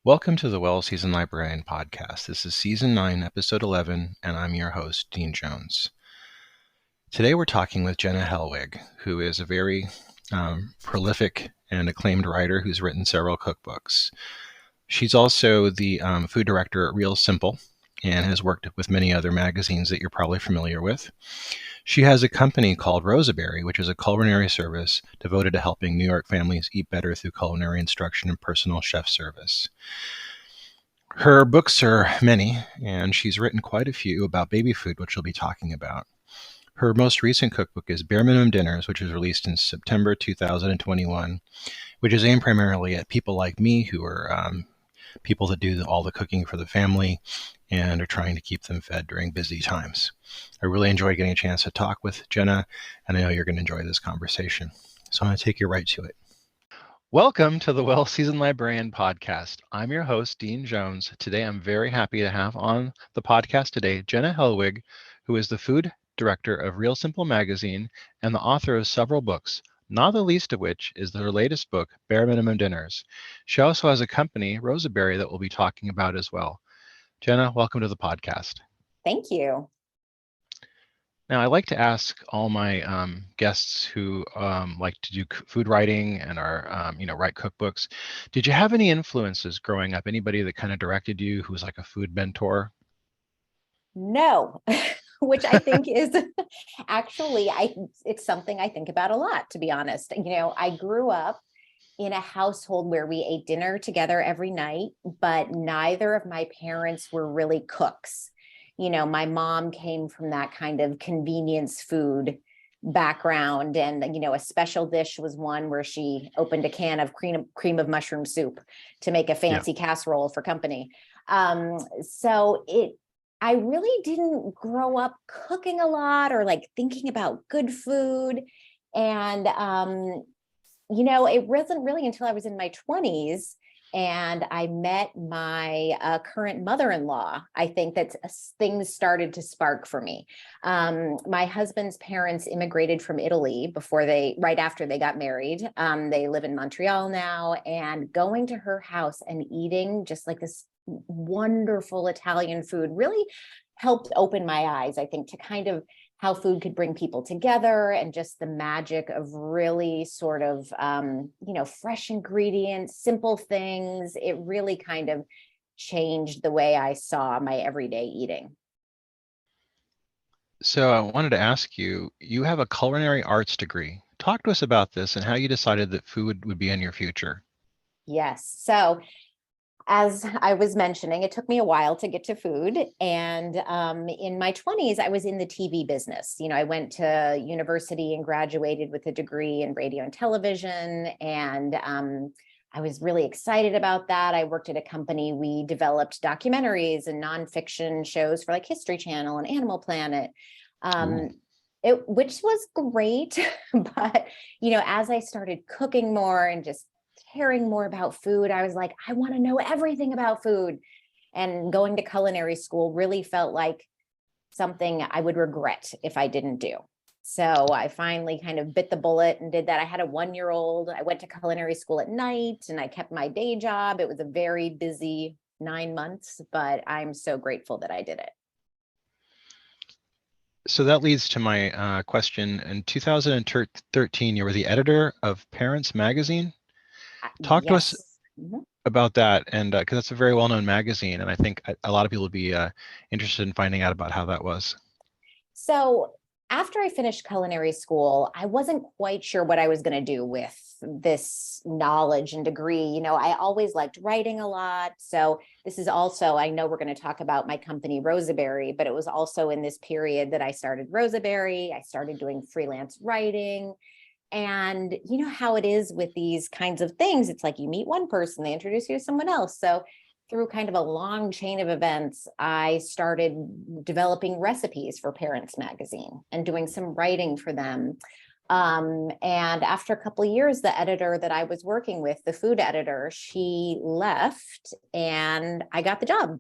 Welcome to the Well-Seasoned Librarian podcast. This is Season 9, Episode 11, and I'm your host, Dean Jones. Today we're talking with Jenna Helwig, who is a very prolific and acclaimed writer who's written several cookbooks. She's also the food director at Real Simple and has worked with many other magazines that you're probably familiar with. She has a company called Rosaberry, which is a culinary service devoted to helping New York families eat better through culinary instruction and personal chef service. Her books are many, and she's written quite a few about baby food, which we'll be talking about. Her most recent cookbook is Bare Minimum Dinners, which was released in September 2021, which is aimed primarily at people like me who are people that do all the cooking for the family and are trying to keep them fed during busy times. I really enjoyed getting a chance to talk with Jenna, and I know you're going to enjoy this conversation. So I'm going to take you right to it. Welcome to the Well-Seasoned Librarian podcast. I'm your host, Dean Jones. Today, I'm very happy to have on the podcast today Jenna Helwig, who is the food director of Real Simple magazine and the author of several books, not the least of which is her latest book, Bare Minimum Dinners. She also has a company, Rosaberry, that we'll be talking about as well. Jenna, welcome to the podcast. Thank you. Now, I like to ask all my guests who like to do food writing and are, write cookbooks. Did you have any influences growing up? Anybody that kind of directed you who was like a food mentor? No, which I think is actually, it's something I think about a lot, to be honest. I grew up in a household where we ate dinner together every night, but neither of my parents were really cooks. My mom came from that kind of convenience food background, and a special dish was one where she opened a can of cream of mushroom soup to make a fancy casserole for company. I really didn't grow up cooking a lot or like thinking about good food. And it wasn't really until I was in my 20s and I met my current mother-in-law, I think that things started to spark for me. My husband's parents immigrated from Italy right after they got married. They live in Montreal now, and going to her house and eating just like this wonderful Italian food really helped open my eyes, I think, to kind of how food could bring people together and just the magic of really sort of, fresh ingredients, simple things. It really kind of changed the way I saw my everyday eating. So I wanted to ask you, you have a culinary arts degree. Talk to us about this and how you decided that food would be in your future. Yes. So as I was mentioning, it took me a while to get to food. And in my 20s, I was in the TV business. I went to university and graduated with a degree in radio and television. And I was really excited about that. I worked at a company. We developed documentaries and nonfiction shows for like History Channel and Animal Planet. Which was great. But, as I started cooking more and just caring more about food, I was like, I want to know everything about food. And going to culinary school really felt like something I would regret if I didn't do. So I finally kind of bit the bullet and did that. I had a 1-year-old. I went to culinary school at night and I kept my day job. It was a very busy 9 months, but I'm so grateful that I did it. So that leads to my question. In 2013, you were the editor of Parents Magazine. Talk to us about that, and because that's a very well-known magazine, and I think a lot of people would be interested in finding out about how that was. So after I finished culinary school, I wasn't quite sure what I was going to do with this knowledge and degree. I always liked writing a lot. So this is also, I know we're going to talk about my company, Rosaberry, but it was also in this period that I started Rosaberry. I started doing freelance writing. And you know how it is with these kinds of things. It's like you meet one person, they introduce you to someone else. So through kind of a long chain of events, I started developing recipes for Parents Magazine and doing some writing for them. And after a couple of years, the editor that I was working with, the food editor, she left and I got the job.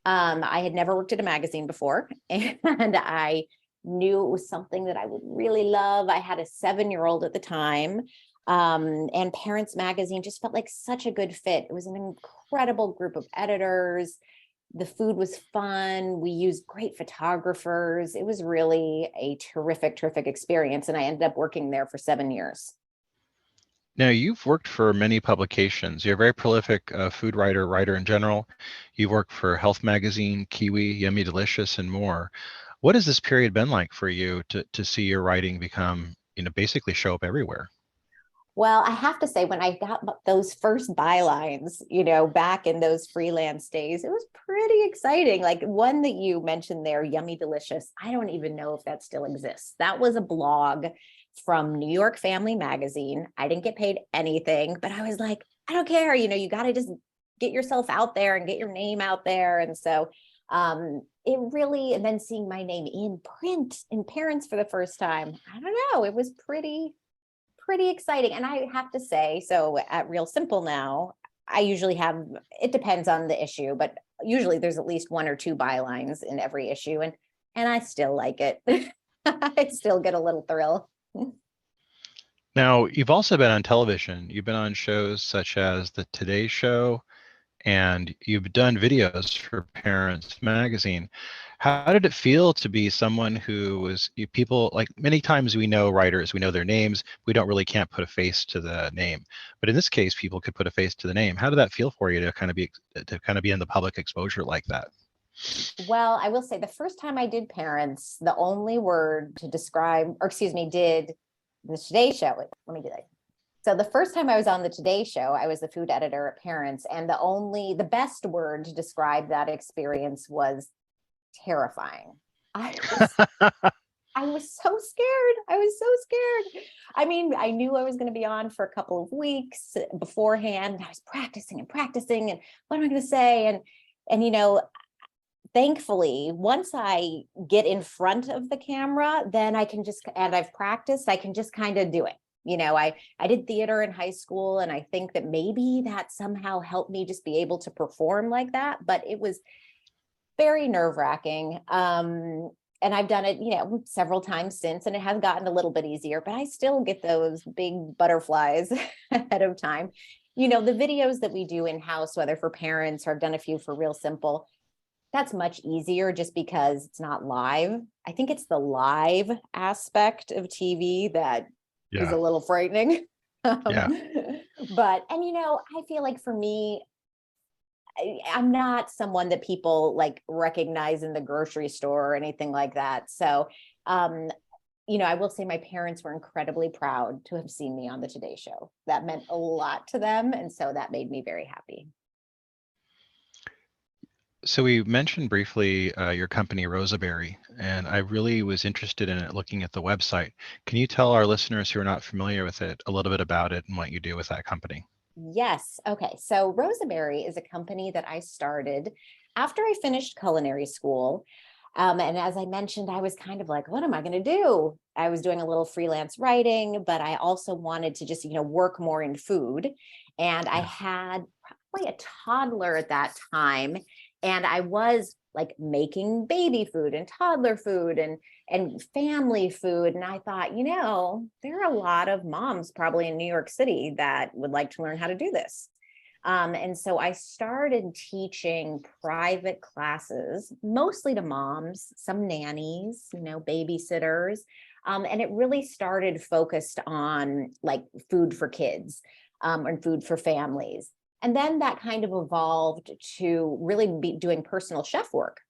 I had never worked at a magazine before, and I knew it was something that I would really love. I had a 7-year-old at the time. And Parents Magazine just felt like such a good fit. It was an incredible group of editors. The food was fun. We used great photographers. It was really a terrific, terrific experience. And I ended up working there for 7 years. Now, you've worked for many publications. You're a very prolific food writer in general. You've worked for Health Magazine, Kiwi, Yummy Delicious, and more. What has this period been like for you to see your writing become, basically show up everywhere? Well, I have to say, when I got those first bylines, back in those freelance days, it was pretty exciting. Like one that you mentioned there, Yummy Delicious. I don't even know if that still exists. That was a blog from New York Family Magazine. I didn't get paid anything, but I was like, I don't care. You got to just get yourself out there and get your name out there. And so it really, and then seeing my name in print in Parents for the first time, I don't know, it was pretty exciting. And I have to say, so at Real Simple now, I usually have, it depends on the issue, but usually there's at least 1 or 2 bylines in every issue. And I still like it. I still get a little thrill. Now, you've also been on television. You've been on shows such as The Today Show, and you've done videos for Parents Magazine. How did it feel to be someone who was people like many times we know writers, we know their names, we don't really can't put a face to the name. But in this case, people could put a face to the name. How did that feel for you to kind of be in the public exposure like that? Well, I will say the first time I did Parents, the only word to describe, or excuse me, did the Today Show. Let me do that. So the first time I was on the Today Show, I was the food editor at Parents, and the best word to describe that experience was terrifying. I was, I was so scared. I was so scared. I mean, I knew I was going to be on for a couple of weeks beforehand. I was practicing and practicing, and what am I going to say? And thankfully, once I get in front of the camera, then I can just, and I've practiced, I can just kind of do it. I did theater in high school, and I think that maybe that somehow helped me just be able to perform like that, but it was very nerve-wracking. And I've done it, several times since, and it has gotten a little bit easier, but I still get those big butterflies ahead of time. The videos that we do in-house, whether for Parents or I've done a few for Real Simple, that's much easier just because it's not live. I think it's the live aspect of TV that is Yeah. a little frightening. Yeah. But I feel like for me, I'm not someone that people like recognize in the grocery store or anything like that. So, I will say my parents were incredibly proud to have seen me on the Today Show. That meant a lot to them. And so that made me very happy. So we mentioned briefly your company, Rosaberry, and I really was interested in it looking at the website. Can you tell our listeners who are not familiar with it a little bit about it and what you do with that company? Yes. Okay. So Rosaberry is a company that I started after I finished culinary school. And as I mentioned, I was kind of like, what am I going to do? I was doing a little freelance writing, but I also wanted to just, work more in food. And I Yeah. had probably a toddler at that time. And I was like making baby food and toddler food and family food. And I thought, there are a lot of moms probably in New York City that would like to learn how to do this. And so I started teaching private classes, mostly to moms, some nannies, babysitters. And it really started focused on like food for kids and food for families. And then that kind of evolved to really be doing personal chef work.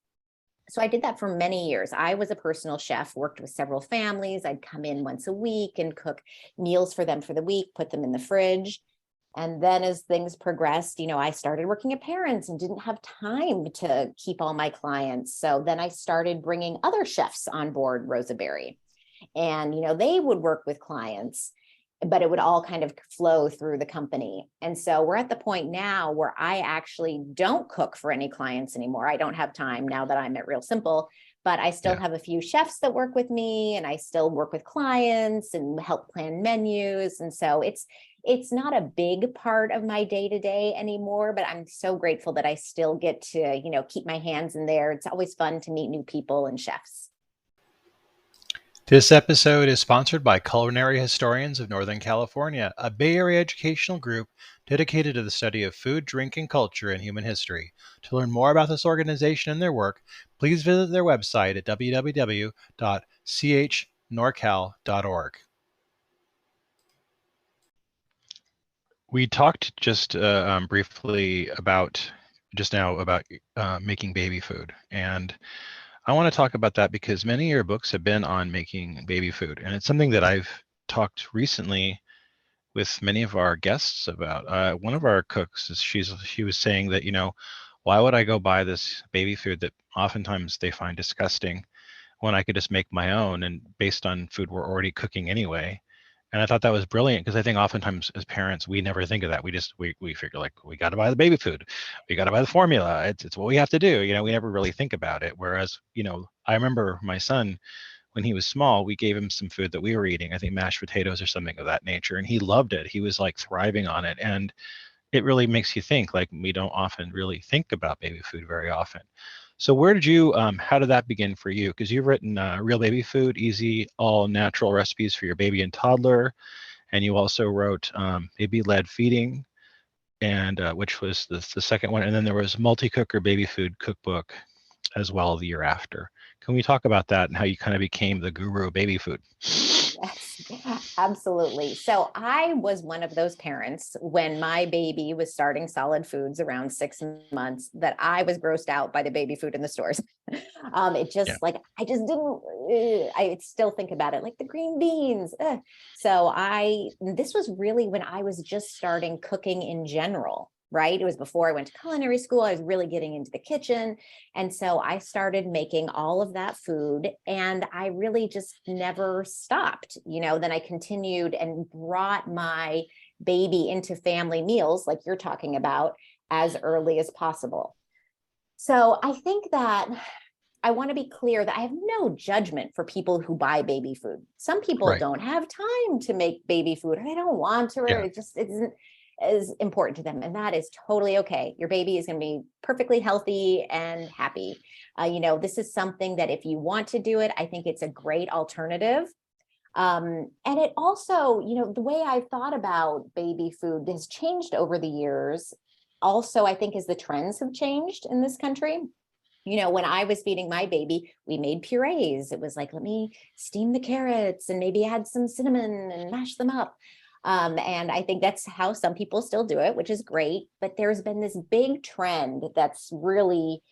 So I did that for many years. I was a personal chef, worked with several families. I'd come in once a week and cook meals for them for the week, put them in the fridge. And then as things progressed, I started working at Parents and didn't have time to keep all my clients. So then I started bringing other chefs on board Rosaberry. And, they would work with clients, but it would all kind of flow through the company. And so we're at the point now where I actually don't cook for any clients anymore. I don't have time now that I'm at Real Simple, but I still Yeah. have a few chefs that work with me, and I still work with clients and help plan menus. And so it's not a big part of my day-to-day anymore, but I'm so grateful that I still get to, keep my hands in there. It's always fun to meet new people and chefs. This episode is sponsored by Culinary Historians of Northern California, a Bay Area educational group dedicated to the study of food, drink, and culture in human history. To learn more about this organization and their work, please visit their website at www.chnorcal.org. We talked just briefly about just now about making baby food, and I want to talk about that because many of your books have been on making baby food, and it's something that I've talked recently with many of our guests about. One of our cooks, she was saying that, why would I go buy this baby food that oftentimes they find disgusting when I could just make my own and based on food we're already cooking anyway. And I thought that was brilliant because I think oftentimes as parents we never think of that. We figure like we got to buy the baby food, we got to buy the formula. It's what we have to do. We never really think about it. Whereas I remember my son when he was small, we gave him some food that we were eating. I think mashed potatoes or something of that nature, and he loved it. He was like thriving on it, and it really makes you think. Like we don't often really think about baby food very often. So where did you, how did that begin for you? Because you've written Real Baby Food, Easy, All Natural Recipes for Your Baby and Toddler. And you also wrote Baby-Led Feeding, and which was the second one. And then there was Multi-Cooker Baby Food Cookbook as well the year after. Can we talk about that and how you kind of became the guru of baby food? Yes, absolutely. So I was one of those parents when my baby was starting solid foods around 6 months that I was grossed out by the baby food in the stores. It Yeah. just like, I just didn't, I still think about it like the green beans. So this was really when I was just starting cooking in general. Right. It was before I went to culinary school. I was really getting into the kitchen. And so I started making all of that food and I really just never stopped. Then I continued and brought my baby into family meals, like you're talking about, as early as possible. So I think that I want to be clear that I have no judgment for people who buy baby food. Some people Right. don't have time to make baby food, or they don't want to, or Yeah. it just isn't as important to them. And that is totally okay. Your baby is going to be perfectly healthy and happy. This is something that if you want to do it, I think it's a great alternative. And it also, the way I thought about baby food has changed over the years. Also, I think as the trends have changed in this country, when I was feeding my baby, we made purees. It was like, let me steam the carrots and maybe add some cinnamon and mash them up. And I think that's how some people still do it, which is great. But there's been this big trend that's really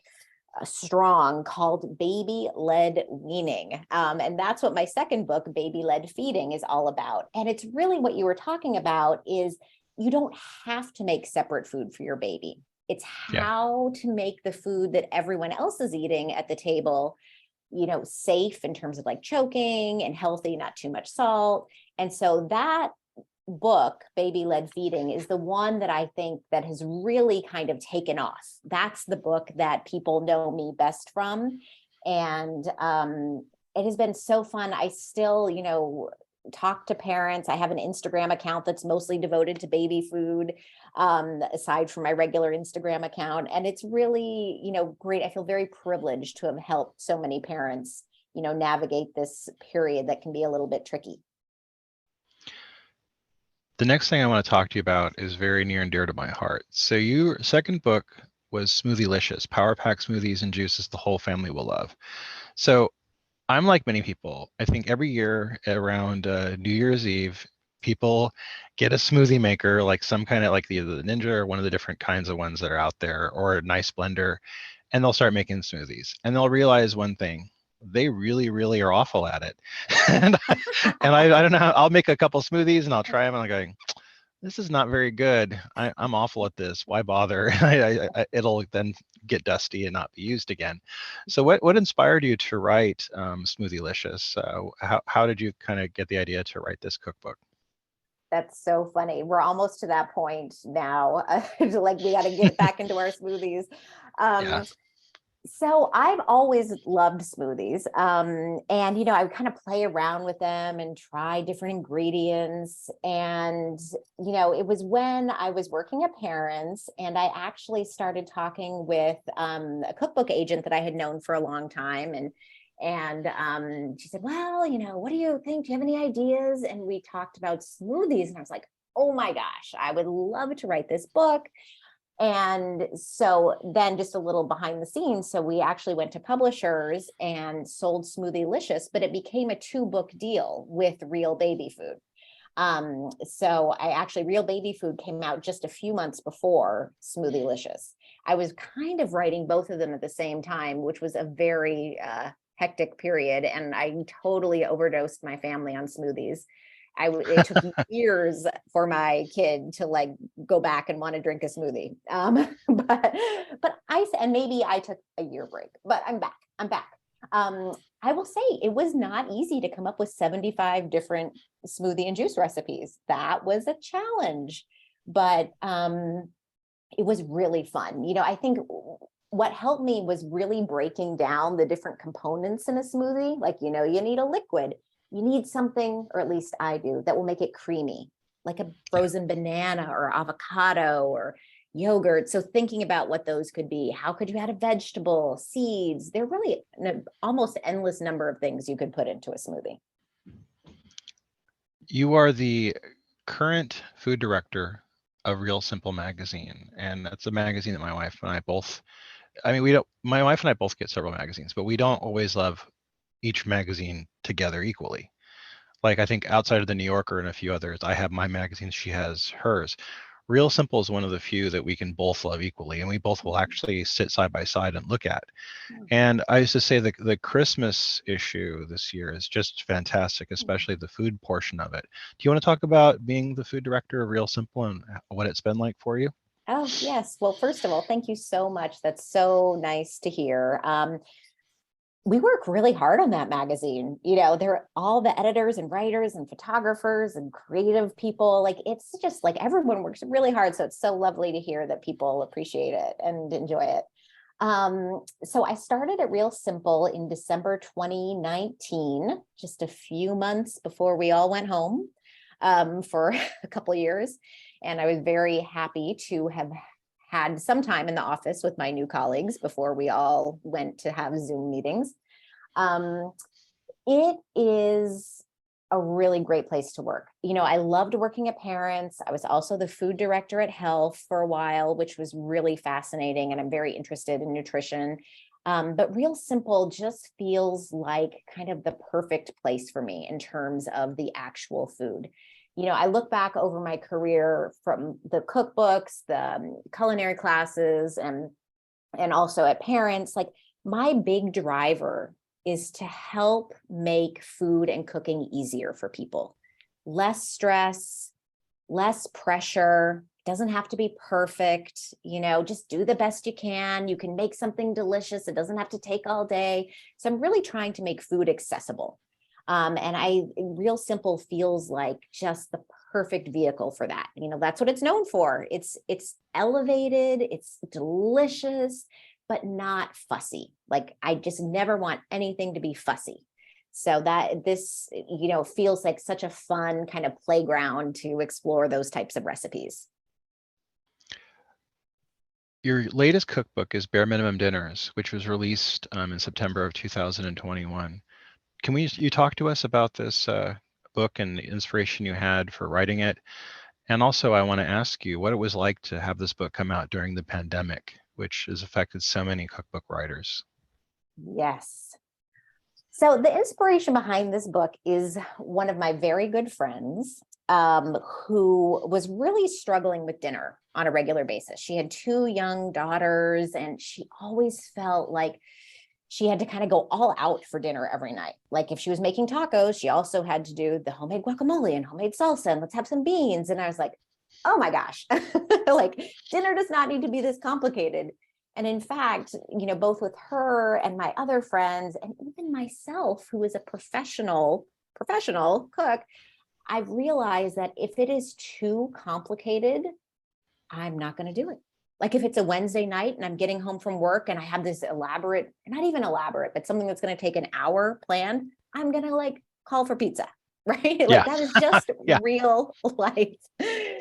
strong called baby-led weaning. And that's what my second book, Baby-Led Feeding, is all about. And it's really what you were talking about is you don't have to make separate food for your baby. It's Yeah. how to make the food that everyone else is eating at the table, safe in terms of like choking and healthy, not too much salt. And so that book, Baby-Led Feeding, is the one that I think that has really kind of taken off. That's the book that people know me best from. And it has been so fun. I still, talk to parents. I have an Instagram account that's mostly devoted to baby food, aside from my regular Instagram account. And it's really, great. I feel very privileged to have helped so many parents, navigate this period that can be a little bit tricky. The next thing I want to talk to you about is very near and dear to my heart. So your second book was Smoothielicious, Power Pack Smoothies and Juices the Whole Family Will Love. So I'm like many people. I think every year around New Year's Eve, people get a smoothie maker, like some kind of like either the Ninja or one of the different kinds of ones that are out there, or a nice blender, and they'll start making smoothies. And they'll realize one thing: they really, really are awful at it. and I don't know. I'll make a couple smoothies and I'll try them, and I'm going, this is not very good. I'm awful at this. Why bother? It'll then get dusty and not be used again. So what inspired you to write Smoothielicious? How did you kind of get the idea to write this cookbook? That's so funny. We're almost to that point now. Like we got to get back into our smoothies. Yeah. Um, so I've always loved smoothies. And I would kind of play around with them and try different ingredients. And it was when I was working at Parents and I actually started talking with a cookbook agent that I had known for a long time. And she said, well, what do you think? Do you have any ideas? And we talked about smoothies. And I was like, oh my gosh, I would love to write this book. And so then just a little behind the scenes. So we actually went to publishers and sold Smoothie-licious, but it became a 2-book deal with Real Baby Food. So Real Baby Food came out just a few months before Smoothie-licious. I was kind of writing both of them at the same time, which was a very hectic period. And I totally overdosed my family on smoothies. It took years for my kid to like go back and want to drink a smoothie. And maybe I took a year break, but I'm back. I will say it was not easy to come up with 75 different smoothie and juice recipes. That was a challenge, but it was really fun. I think what helped me was really breaking down the different components in a smoothie. Like, you need a liquid, you need something, or at least I do, that will make it creamy, like a frozen banana or avocado or yogurt. So thinking about what those could be, how could you add a vegetable, seeds? There are really an almost endless number of things you could put into a smoothie. You are the current food director of Real Simple magazine, and that's a magazine that my wife and I both, my wife and I both get several magazines, but we don't always love each magazine together equally. Like, I think outside of the New Yorker and a few others, I have my magazines, she has hers. Real Simple is one of the few that we can both love equally, and we both will actually sit side by side and look at. And I used to say the Christmas issue this year is just fantastic, especially the food portion of it. Do you want to talk about being the food director of Real Simple and what it's been like for you? Oh, yes. Well, first of all, thank you so much. That's so nice to hear. We work really hard on that magazine. They're all the editors and writers and photographers and creative people. Like, it's just like everyone works really hard. So it's so lovely to hear that people appreciate it and enjoy it. So I started at Real Simple in December 2019, just a few months before we all went home for a couple of years. And I was very happy to have had some time in the office with my new colleagues before we all went to have Zoom meetings. It is a really great place to work. I loved working at Parents. I was also the food director at Health for a while, which was really fascinating. And I'm very interested in nutrition. But Real Simple just feels like kind of the perfect place for me in terms of the actual food. I look back over my career from the cookbooks, the culinary classes, and also at Parents. Like, my big driver is to help make food and cooking easier for people. Less stress, less pressure. It doesn't have to be perfect. Just do the best you can. You can make something delicious. It doesn't have to take all day. So I'm really trying to make food accessible. And Real Simple feels like just the perfect vehicle for that. That's what it's known for. It's elevated, it's delicious, but not fussy. Like, I just never want anything to be fussy. So that this, feels like such a fun kind of playground to explore those types of recipes. Your latest cookbook is Bare Minimum Dinners, which was released in September of 2021. Can you talk to us about this book and the inspiration you had for writing it? And also, I want to ask you what it was like to have this book come out during the pandemic, which has affected so many cookbook writers. Yes. So the inspiration behind this book is one of my very good friends who was really struggling with dinner on a regular basis. She had 2 young daughters, and she always felt like she had to kind of go all out for dinner every night. Like, if she was making tacos, she also had to do the homemade guacamole and homemade salsa, and let's have some beans. And I was like, oh my gosh, like, dinner does not need to be this complicated. And in fact, both with her and my other friends, and even myself, who is a professional cook, I've realized that if it is too complicated, I'm not going to do it. Like, if it's a Wednesday night and I'm getting home from work and I have this elaborate, not even elaborate, but something that's going to take an hour planned, I'm going to call for pizza, right? Yeah. Like, that is just real life.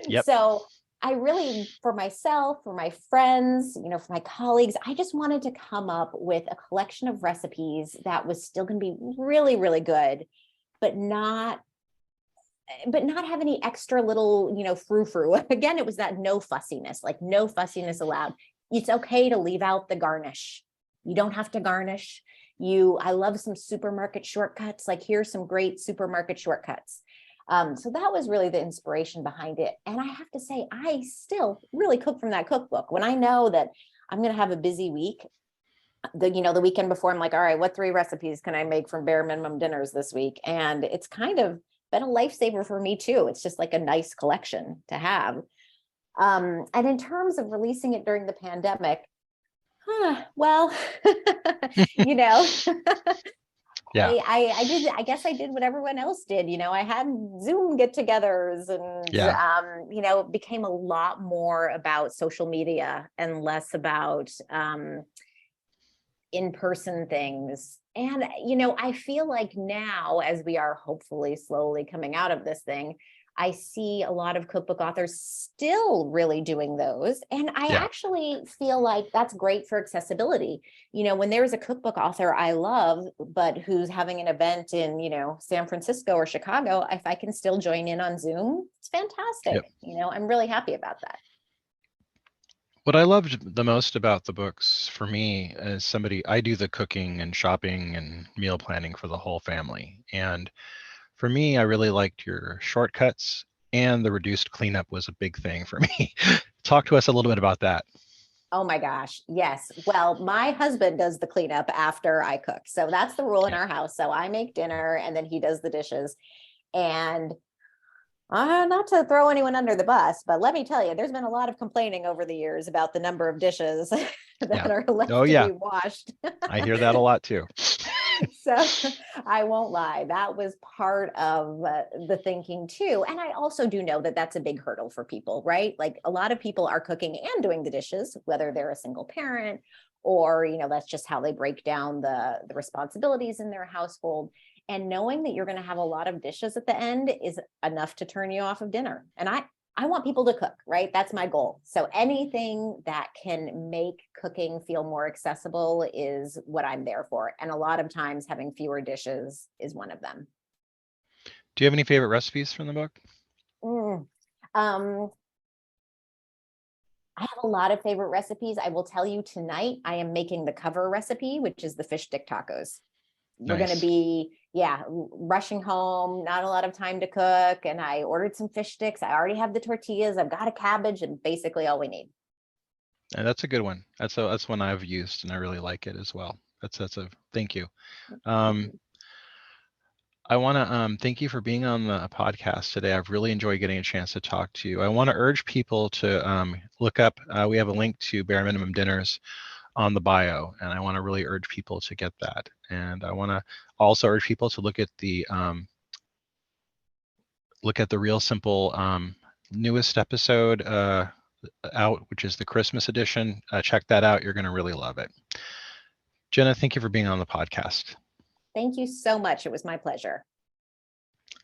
Yep. So I really, for myself, for my friends, for my colleagues, I just wanted to come up with a collection of recipes that was still going to be really, really good, but not have any extra little, frou-frou. Again, it was that no fussiness, like no fussiness allowed. It's okay to leave out the garnish. You don't have to garnish. I love some supermarket shortcuts. Like, here's some great supermarket shortcuts. So that was really the inspiration behind it. And I have to say, I still really cook from that cookbook. When I know that I'm going to have a busy week, the weekend before, I'm like, all right, what 3 recipes can I make from bare minimum dinners this week? And it's kind of been a lifesaver for me too. It's just like a nice collection to have. And in terms of releasing it during the pandemic, well, Yeah. I guess I did what everyone else did. I had Zoom get-togethers and, it became a lot more about social media and less about in-person things. And, I feel like now, as we are hopefully slowly coming out of this thing, I see a lot of cookbook authors still really doing those. And I actually feel like that's great for accessibility. When there's a cookbook author I love, but who's having an event in, San Francisco or Chicago, if I can still join in on Zoom, it's fantastic. I'm really happy about that. What I loved the most about the books, for me, as somebody, I do the cooking and shopping and meal planning for the whole family. And for me, I really liked your shortcuts, and the reduced cleanup was a big thing for me. Talk to us a little bit about that. Oh my gosh. Yes. Well, my husband does the cleanup after I cook. So that's the rule in our house. So I make dinner and then he does the dishes. And not to throw anyone under the bus, but let me tell you, there's been a lot of complaining over the years about the number of dishes that are left to be washed. I hear that a lot too. So I won't lie, that was part of the thinking too. And I also do know that that's a big hurdle for people, right? Like, a lot of people are cooking and doing the dishes, whether they're a single parent or, that's just how they break down the responsibilities in their household. And knowing that you're going to have a lot of dishes at the end is enough to turn you off of dinner. And I want people to cook, right? That's my goal. So anything that can make cooking feel more accessible is what I'm there for. And a lot of times having fewer dishes is one of them. Do you have any favorite recipes from the book? I have a lot of favorite recipes. I will tell you tonight, I am making the cover recipe, which is the fish stick tacos. We're going to be, rushing home, not a lot of time to cook. And I ordered some fish sticks. I already have the tortillas. I've got a cabbage and basically all we need. And that's a good one. That's one I've used and I really like it as well. Thank you. I want to thank you for being on the podcast today. I've really enjoyed getting a chance to talk to you. I want to urge people to look up, we have a link to Bare Minimum Dinners on the bio, and I want to really urge people to get that. And I want to also urge people to look at the Real Simple newest episode out, which is the Christmas edition. Check that out. You're going to really love it. Jenna, thank you for being on the podcast. Thank you so much. It was my pleasure.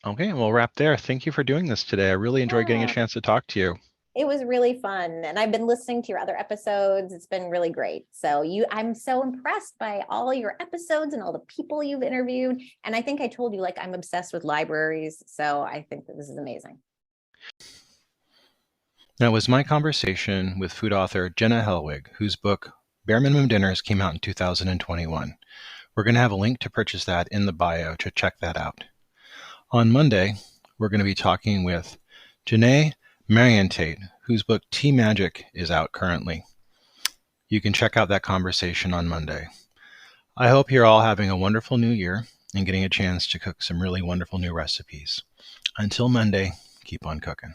Okay, we'll wrap there. Thank you for doing this today. I really enjoyed getting a chance to talk to you. It was really fun. And I've been listening to your other episodes. It's been really great. So I'm so impressed by all your episodes and all the people you've interviewed. And I think I told you, like, I'm obsessed with libraries. So I think that this is amazing. That was my conversation with food author Jenna Helwig, whose book Bare Minimum Dinners came out in 2021. We're going to have a link to purchase that in the bio to check that out. On Monday, we're going to be talking with Janae Marientate, whose book Tea Magic is out currently. You can check out that conversation on Monday. I hope you're all having a wonderful new year and getting a chance to cook some really wonderful new recipes. Until Monday, keep on cooking.